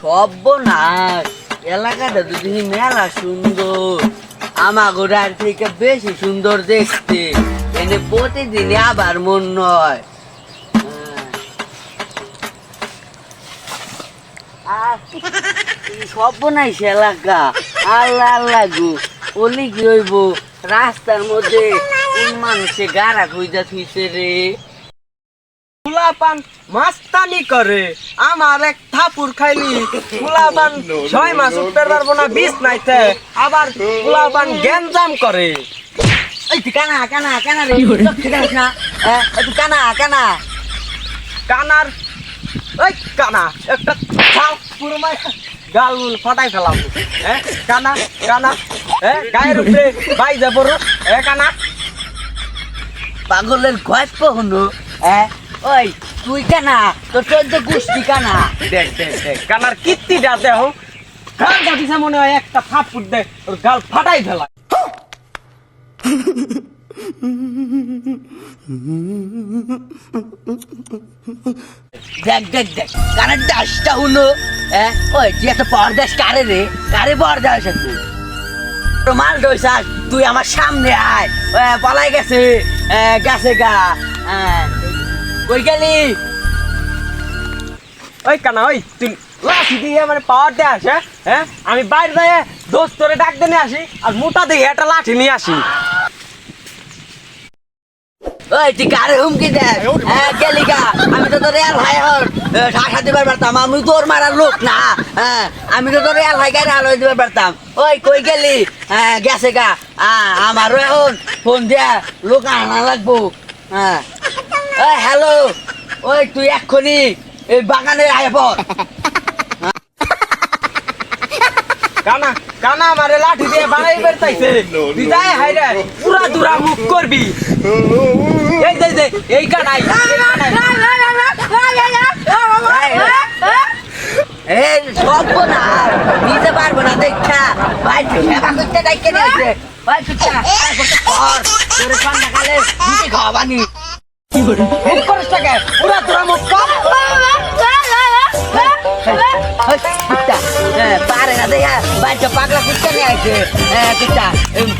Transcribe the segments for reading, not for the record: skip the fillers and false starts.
সর্বনাশ, এলাকাটা তো দেখি মেলা সুন্দর, আমাগোড়ার থেকে বেশি সুন্দর দেখতে। এনে প্রতিদিনই আবার মন নয়। সর্বনাশ এলাকা, আল্লাহ আল্লাহ গো, বলি কি হইব, রাস্তার মধ্যে কোন মানুষে গাড়া খুঁজা থুইছে রে। ফুলাপান মাস্তানি করে, আমার এক থাপুর খাইলি ফুলাপান 6 মাস উঠতে পারবো না বিষ নাইতে, আবার ফুলাপান গ্যাঞ্জাম করে। এই তুই কানা কানা কানা রে, ঠিক আছে না? তুই কানা কানা কানার ওই কানা একটা পুরো মাই গাল ফাটাই ফেলাম। কানা কানা গায়ের উপরে বাই যাব কানা পাগলের গল্প হলো। ওই তুই কানা, তোর 14 গোষ্ঠী কানা। দেখ দেখ দেখ কানার কীর্তিটা দেহ, গাল কাটিছে মনে হয় একটা থাপ্পড় দে ওর গাল ফাটাই ফেলা। দেখ দেখ দেখ কানের ডাসটা হলো। ওই তুই একটা পর্দাস কারে রে, কারে পর্দাস তুই মাল ডইসাস, তুই আমার সামনে আয়। পলাই গেছে, গেছে গা। কই গেলি? ওই কানা ওই তুই লাঠি দিয়ে মানে পাওয়ার দিয়ে আস। আমি বাইরে যাই দোস্তরে ডাক দিয়ে আসি, আর মোটা দিয়ে একটা লাঠি নিয়ে আসি। ওই তুই কারে হুমকি দেখ? গেলি গা, আমি তো তোর রেল ভাই ঠাসা দিবার পারতাম, আমি তোর মারার লোক না। আমি তো তোর রেল ভাই গাড়ি আলোয় দিবার পারতাম। ওই কই গেলি? গেছে গা। আমারও এখন ফোন দিয়া লোক আনা লাগবো। ওই হ্যালো, ওই তুই এক্ষুনি এই বাগানে আয় পর। কানা কানা আমারে লাঠি দিয়ে বাড়াই বেরতাইছে, তুই যাই হাইরে পুরা দুরা মুখ করবি। এই দে দে এই কানাই সব না নিতে পারবো না দেখা ভাই, সেবা করতে ডাইকে নিয়েছে ভাই। তোর সন্ধ্যাকালে রুটি খাওয়াবানি মুখ করিস টাকে পুরা দুরা মুখ কর। পারে না দেখা বাচ্চা পাগলা কুত্তা নিয়ে আছে। কুত্তা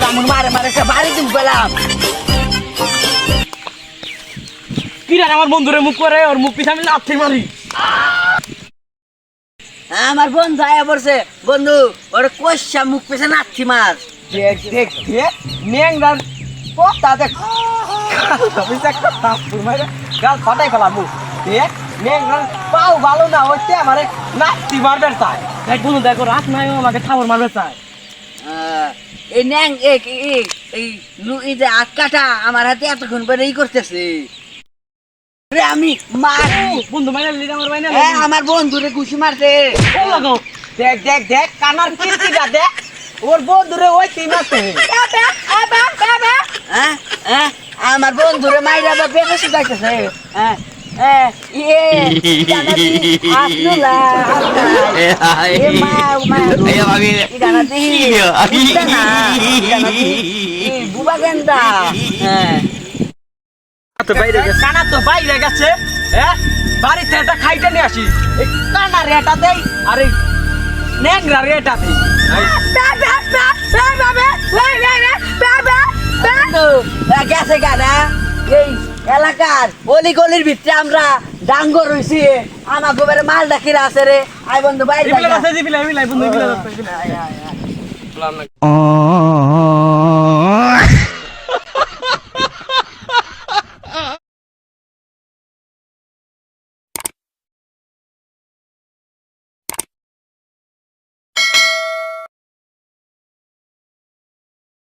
কামড় মারে মারে সে বাড়ি দিন পেলাম। কিরা আমার বন্ধুরে মুখ করে, ওর মুখ পিছনে আমি লাথি মারি। আমার বন্ধু আয়া পড়ছে, বন্ধু ওর কষা মুখ পেছে নাচ্ছি মার। দেখ দেখ দেখ ন্যাংরার কথা দেখ, গাল ফাটাই ফেলা মুখ। দেখ ন্যাংরার পাও ভালো না হচ্ছে, আমারে নাচতি মারবে চায়। দেখ বন্ধু দেখো রাত নাই আমাকে থাবর মারবে চায়। এই ন্যাং এই যে আটকাটা আমার হাতে এতক্ষণ পরে ই করতেছে। আমি বন্ধু মাইনা লিডা আমার মাইনা আমার বন্ধুরে ঘুষি মারছে। দেখ দেখ দেখ কানার কীর্তিটা দেখ, ওর বন্ধুরে ওই তিন আছে। আমার বন্ধুরে মাইরা বা বেঁকে শুকাইতেছে। বুবা গেন্দা কানা তো বাইরে গেছে, বাড়িতে একটা খাইতে নিয়ে আসি। এই কানা রেটা দেই আর এই ন্যাংরা রেটা দেই। গেছে গানা এই এলাকার অলি গলির ভিতরে আমরা ডাঙ্গর রয়েছি, আমার গোবরে মাল ডাকিরা আছে রে। আই বন্ধু বাইরে